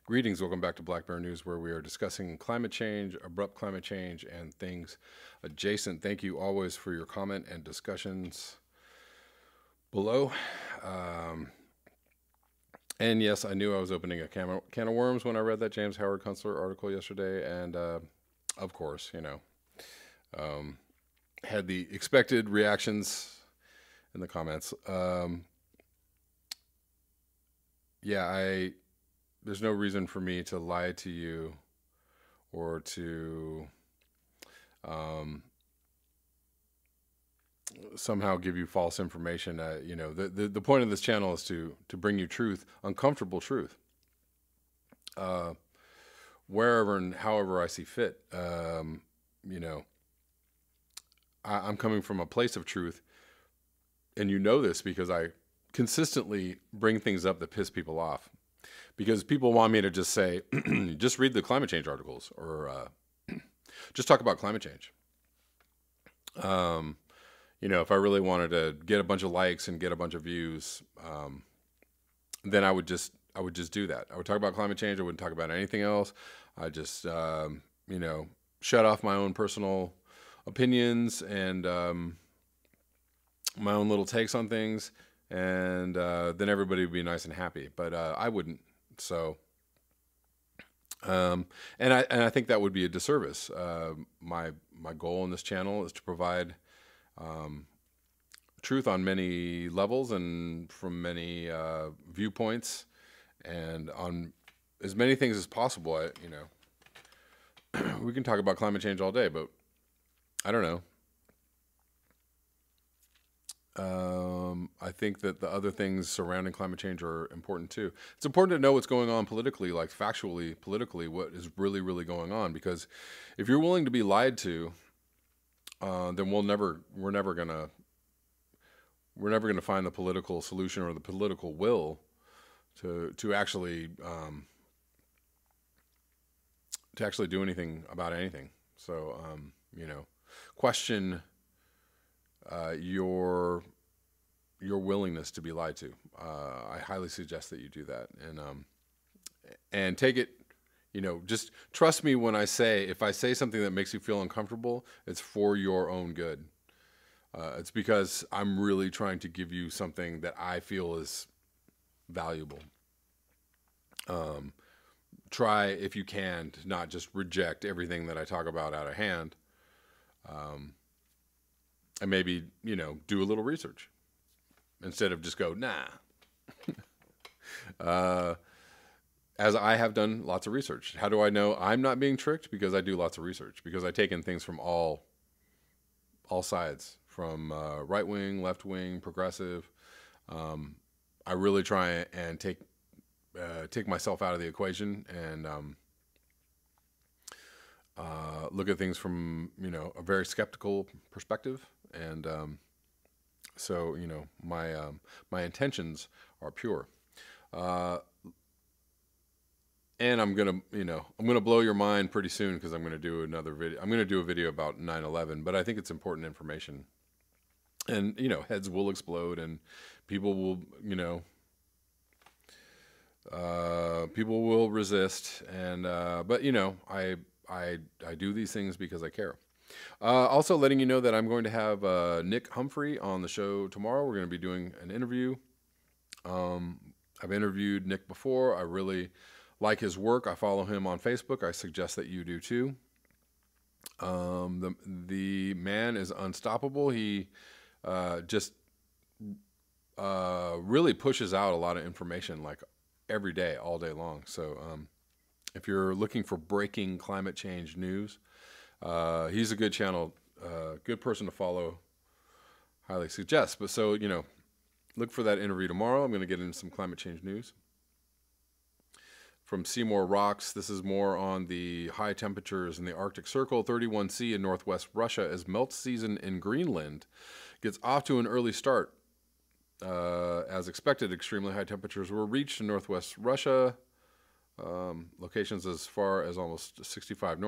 Greetings, welcome back to Black Bear News, where we are discussing climate change, abrupt climate change, and things adjacent. Thank you always for your comment and discussions below. And yes, I knew I was opening a can of worms when I read that James Howard Kunstler article yesterday, and of course, had the expected reactions in the comments. There's no reason for me to lie to you or to somehow give you false information. The point of this channel is to bring you truth, uncomfortable truth, wherever and however I see fit. I'm coming from a place of truth, and you know this because I consistently bring things up that piss people off. Because people want me to just say, just read the climate change articles, or just talk about climate change. If I really wanted to get a bunch of likes and get a bunch of views, then I would just do that. I would talk about climate change. I wouldn't talk about anything else. I just, shut off my own personal opinions and my own little takes on things, and then everybody would be nice and happy. But I wouldn't. So, and I think that would be a disservice. My goal in this channel is to provide truth on many levels and from many viewpoints, and on as many things as possible. We can talk about climate change all day, but I don't know. I think that the other things surrounding climate change are important too. It's important to know what's going on politically, like factually, politically, what is really, really going on. Because if you're willing to be lied to, then we're never gonna find the political solution or the political will to actually do anything about anything. So question your willingness to be lied to. I highly suggest that you do that, and take it, just trust me when I say, if I say something that makes you feel uncomfortable, it's for your own good. It's because I'm really trying to give you something that I feel is valuable. Try, if you can, to not just reject everything that I talk about out of hand. And maybe, do a little research instead of just go, nah. As I have done lots of research. How do I know I'm not being tricked? Because I do lots of research. Because I take in things from all sides, from right wing, left wing, progressive. I really try and take myself out of the equation and look at things from a very skeptical perspective. And so my intentions are pure, and I'm gonna blow your mind pretty soon, because I'm gonna do another video. I'm gonna do a video about 9/11, but I think it's important information, and heads will explode, and people will people will resist, and but I do these things because I care. Also letting you know that I'm going to have Nick Humphrey on the show tomorrow. We're going to be doing an interview. I've interviewed Nick before. I really like his work. I follow him on Facebook. I suggest that you do too. The man is unstoppable. He just really pushes out a lot of information, like every day, all day long. So if you're looking for breaking climate change news, he's a good channel, good person to follow. Highly suggest. But so, look for that interview tomorrow. I'm going to get into some climate change news. From Seymour Rocks, this is more on the high temperatures in the Arctic Circle, 31C in northwest Russia, as melt season in Greenland gets off to an early start. As expected, extremely high temperatures were reached in northwest Russia, locations as far as almost 65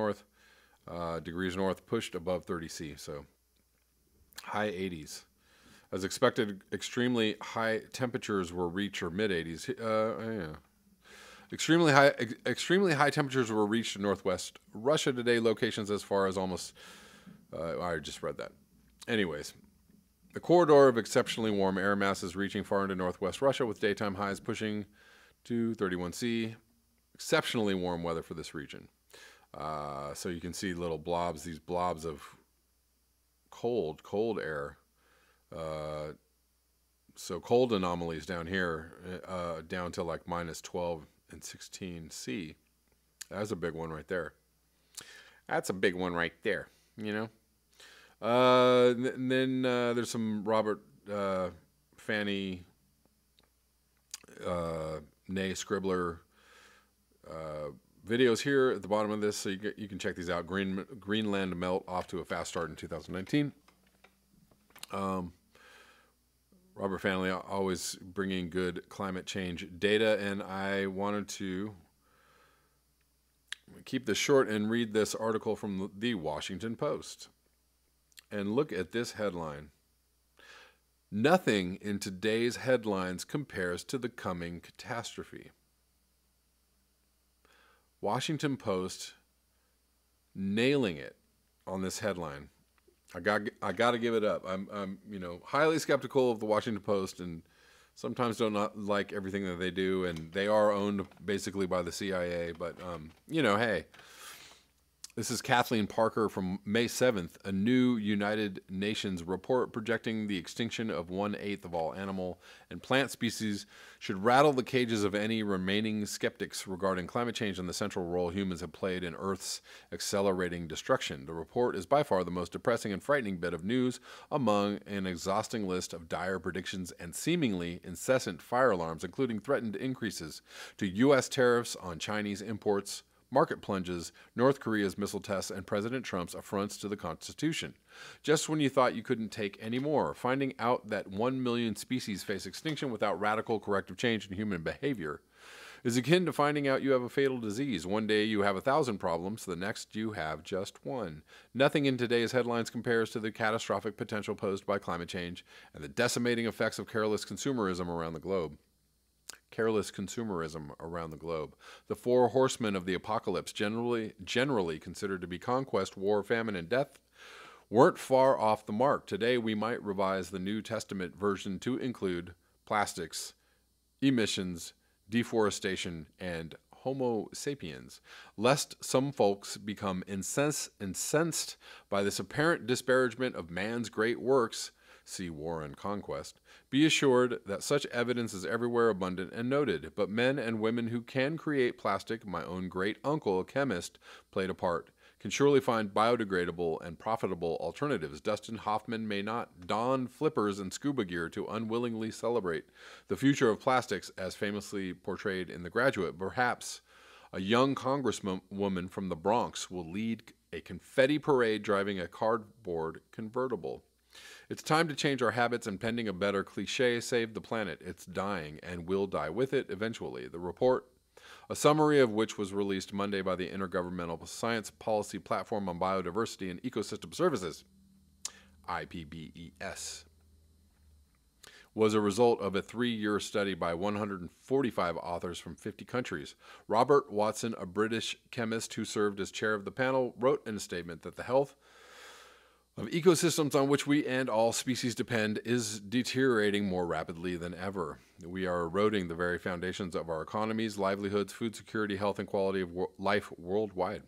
degrees north, pushed above 30°C. So high 80s. As expected, extremely high temperatures were reached, or mid 80s. Yeah. Extremely high temperatures were reached in northwest Russia today. Locations as far as almost. I just read that. Anyways, the corridor of exceptionally warm air masses reaching far into northwest Russia, with daytime highs pushing to 31°C. Exceptionally warm weather for this region. So you can see little blobs, these blobs of cold air. So cold anomalies down here, down to like minus 12 and 16°C. That's a big one right there. That's a big one right there, you know. And then there's some Robert Fanny Nay Scribbler videos here at the bottom of this, so you can check these out. Greenland melt off to a fast start in 2019. Robert Fanny always bringing good climate change data, and I wanted to keep this short and read this article from the Washington Post. And look at this headline. Nothing in today's headlines compares to the coming catastrophe. Washington Post nailing it on this headline. I got to give it up. I'm highly skeptical of the Washington Post, and sometimes do not like everything that they do, and they are owned basically by the CIA. But hey, this is Kathleen Parker from May 7th. A new United Nations report projecting the extinction of 1/8 of all animal and plant species should rattle the cages of any remaining skeptics regarding climate change and the central role humans have played in Earth's accelerating destruction. The report is by far the most depressing and frightening bit of news among an exhausting list of dire predictions and seemingly incessant fire alarms, including threatened increases to U.S. tariffs on Chinese imports, market plunges, North Korea's missile tests, and President Trump's affronts to the Constitution. Just when you thought you couldn't take any more, finding out that 1 million species face extinction without radical corrective change in human behavior is akin to finding out you have a fatal disease. One day you have 1,000 problems, the next you have just one. Nothing in today's headlines compares to the catastrophic potential posed by climate change and the decimating effects of careless consumerism around the globe. The four horsemen of the apocalypse, generally considered to be conquest, war, famine, and death, weren't far off the mark. Today, we might revise the New Testament version to include plastics, emissions, deforestation, and Homo sapiens, lest some folks become incensed by this apparent disparagement of man's great works. See War and Conquest. Be assured that such evidence is everywhere abundant and noted, but men and women who can create plastic, my own great uncle, a chemist, played a part, can surely find biodegradable and profitable alternatives. Dustin Hoffman may not don flippers and scuba gear to unwillingly celebrate the future of plastics as famously portrayed in The Graduate. Perhaps a young congresswoman from the Bronx will lead a confetti parade driving a cardboard convertible. It's time to change our habits, and pending a better cliche, save the planet. It's dying and will die with it eventually. The report, a summary of which was released Monday by the Intergovernmental Science Policy Platform on Biodiversity and Ecosystem Services, IPBES, was a result of a 3-year study by 145 authors from 50 countries. Robert Watson, a British chemist who served as chair of the panel, wrote in a statement that the health of ecosystems on which we and all species depend is deteriorating more rapidly than ever. We are eroding the very foundations of our economies, livelihoods, food security, health, and quality of life worldwide.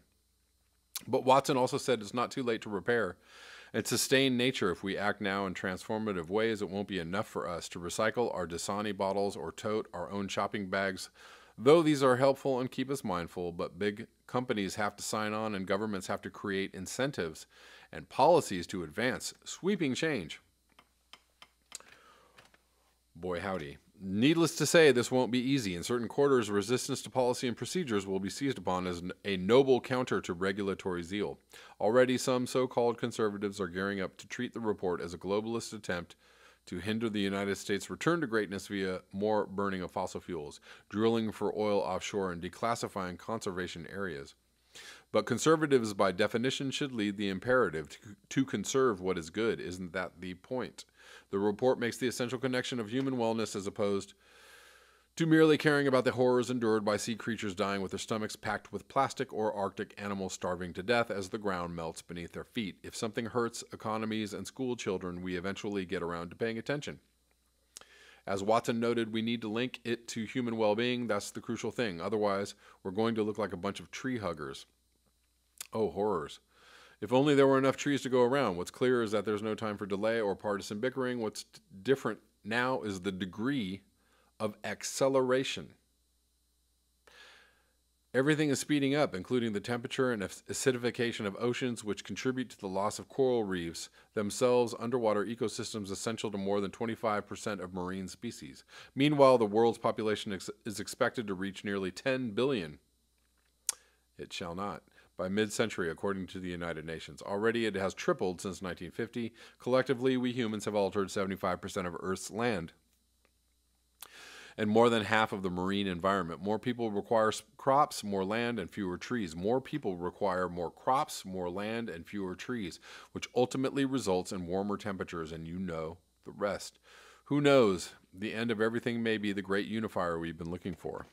But Watson also said it's not too late to repair and sustain nature. If we act now in transformative ways, it won't be enough for us to recycle our Dasani bottles or tote our own shopping bags. Though these are helpful and keep us mindful, but big companies have to sign on and governments have to create incentives and policies to advance sweeping change. Boy, howdy. Needless to say, this won't be easy. In certain quarters, resistance to policy and procedures will be seized upon as a noble counter to regulatory zeal. Already, some so-called conservatives are gearing up to treat the report as a globalist attempt to hinder the United States' return to greatness via more burning of fossil fuels, drilling for oil offshore, and declassifying conservation areas. But conservatives, by definition, should lead the imperative to conserve what is good. Isn't that the point? The report makes the essential connection of human wellness as opposed to merely caring about the horrors endured by sea creatures dying with their stomachs packed with plastic or Arctic animals starving to death as the ground melts beneath their feet. If something hurts economies and school children, we eventually get around to paying attention. As Watson noted, we need to link it to human well-being. That's the crucial thing. Otherwise, we're going to look like a bunch of tree huggers. Oh, horrors. If only there were enough trees to go around. What's clear is that there's no time for delay or partisan bickering. What's different now is the degree of acceleration. Everything is speeding up, including the temperature and acidification of oceans, which contribute to the loss of coral reefs, themselves underwater ecosystems essential to more than 25% of marine species. Meanwhile, the world's population is expected to reach nearly 10 billion. It shall not. By mid-century, according to the United Nations. Already it has tripled since 1950. Collectively, we humans have altered 75% of Earth's land and more than half of the marine environment. More people require crops, more land, and fewer trees. More people require more crops, more land, and fewer trees, which ultimately results in warmer temperatures, and you know the rest. Who knows? The end of everything may be the great unifier we've been looking for.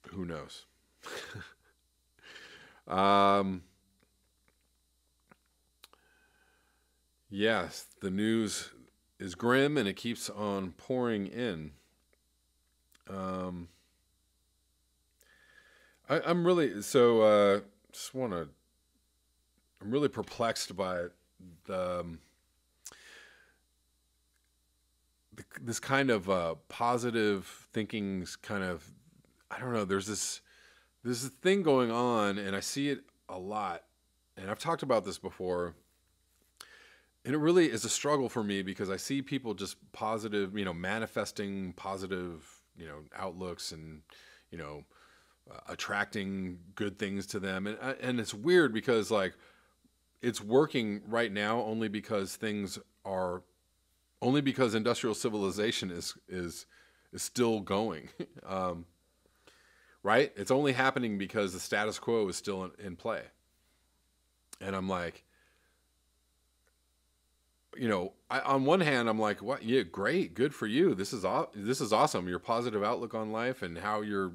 Who knows? Yes, the news is grim and it keeps on pouring in. I'm really I'm really perplexed by this kind of positive thinking's kind of, I don't know, there's this thing going on, and I see it a lot, and I've talked about this before, and it really is a struggle for me because I see people just positive, manifesting positive, outlooks and, attracting good things to them. And it's weird because like it's working right now only because industrial civilization is still going. Right? It's only happening because the status quo is still in play. And I'm like, on one hand, I'm like, what? Yeah, great. Good for you. This is awesome. Your positive outlook on life and how you're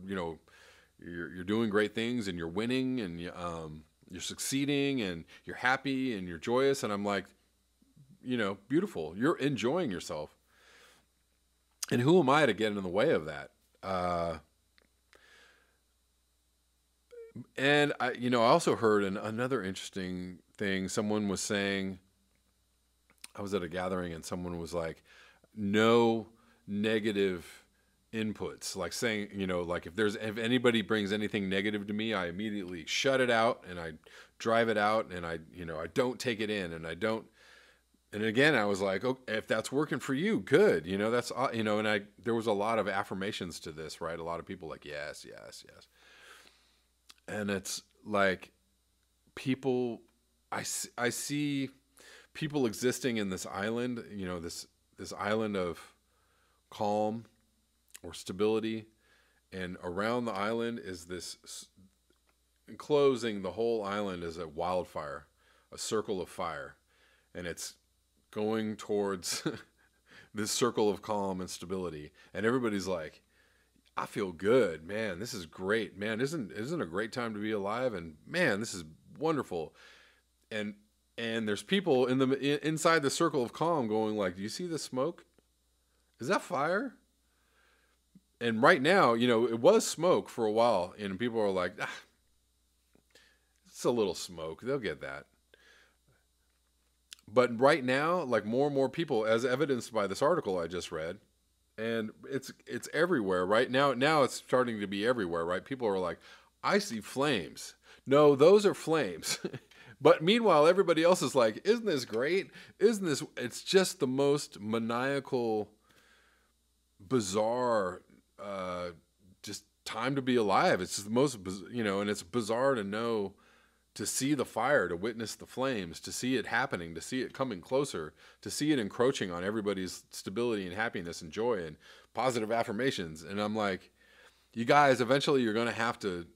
doing great things and you're winning and you're succeeding and you're happy and you're joyous. And I'm like, beautiful. You're enjoying yourself. And who am I to get in the way of that? And I also heard another interesting thing. Someone was saying, I was at a gathering and someone was like, no negative inputs, like saying, like if anybody brings anything negative to me, I immediately shut it out and I drive it out and I don't take it in and I don't. And again, I was like, oh, if that's working for you, good. That's, and there was a lot of affirmations to this, right? A lot of people like, yes, yes, yes. And it's like people, I see people existing in this island, this island of calm or stability. And around the island is this, enclosing the whole island is a wildfire, a circle of fire. And it's going towards this circle of calm and stability. And everybody's like, I feel good, man. This is great, man. Isn't a great time to be alive? And man, this is wonderful. And there's people inside the circle of calm going like, do you see the smoke? Is that fire? And right now, it was smoke for a while, and people are like, it's a little smoke. They'll get that. But right now, like more and more people, as evidenced by this article I just read, and it's everywhere right now. Now it's starting to be everywhere, right? People are like, I see flames. No, those are flames. But meanwhile, everybody else is like, isn't this great? It's just the most maniacal, bizarre, just time to be alive. It's just the most, and it's bizarre to see the fire, to witness the flames, to see it happening, to see it coming closer, to see it encroaching on everybody's stability and happiness and joy and positive affirmations. And I'm like, You guys, eventually you're going to have to,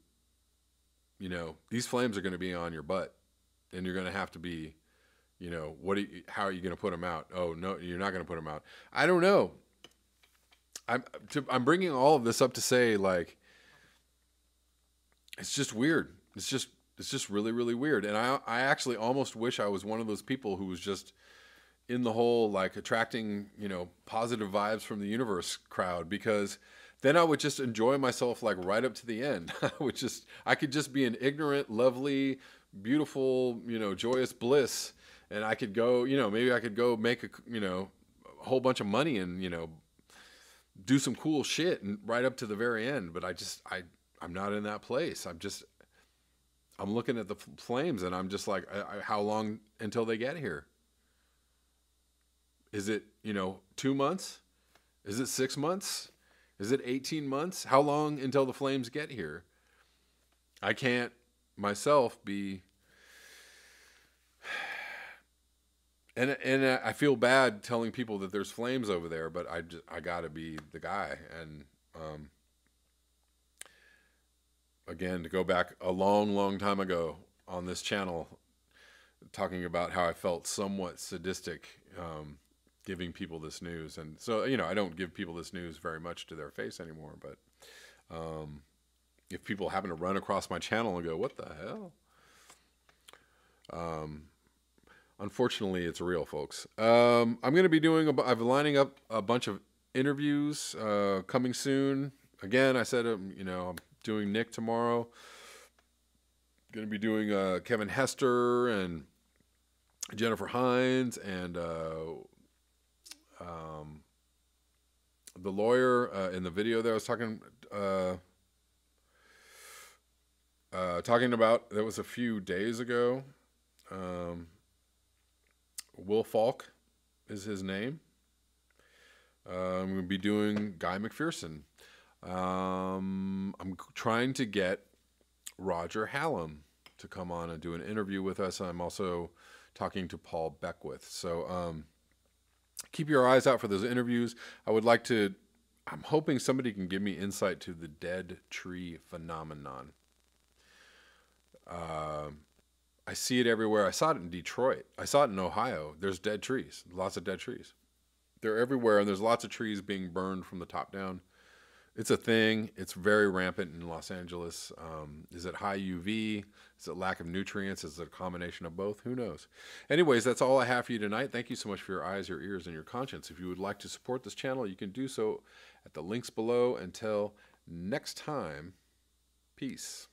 you know, these flames are going to be on your butt, and you're going to have to be, you know, how are you going to put them out? Oh, no, you're not going to put them out. I don't know. I'm bringing all of this up to say, like, it's just weird. It's just really, really weird. And I actually almost wish I was one of those people who was just in the whole, like, attracting, you know, positive vibes from the universe crowd, because then I would just enjoy myself, like, right up to the end. I could just be an ignorant, lovely, beautiful, you know, joyous bliss. And I could go, you know, maybe I could go make a whole bunch of money and, you know, do some cool shit and right up to the very end. But I'm not in that place. I'm looking at the flames and I'm just like, how long until they get here? Is it, you know, 2 months? Is it 6 months? Is it 18 months? How long until the flames get here? I can't myself be, and I feel bad telling people that there's flames over there, but I gotta be the guy. And again, to go back a long, long time ago on this channel, talking about how I felt somewhat sadistic, giving people this news. And so, you know, I don't give people this news very much to their face anymore, but if people happen to run across my channel and go, what the hell? Unfortunately, it's real, folks. I'm going to be I'm lining up a bunch of interviews coming soon. Again, I said, you know, I'm doing Nick tomorrow. Going to be doing Kevin Hester and Jennifer Hines and the lawyer in the video that I was talking about. That was a few days ago. Will Falk is his name. I'm going to be doing Guy McPherson. I'm trying to get Roger Hallam to come on and do an interview with us. I'm also talking to Paul Beckwith. So keep your eyes out for those interviews. I'm hoping somebody can give me insight to the dead tree phenomenon. I see it everywhere. I saw it in Detroit. I saw it in Ohio. There's dead trees, lots of dead trees. They're everywhere, and there's lots of trees being burned from the top down. It's a thing. It's very rampant in Los Angeles. Is it high UV? Is it lack of nutrients? Is it a combination of both? Who knows? Anyways, that's all I have for you tonight. Thank you so much for your eyes, your ears, and your conscience. If you would like to support this channel, you can do so at the links below. Until next time, peace.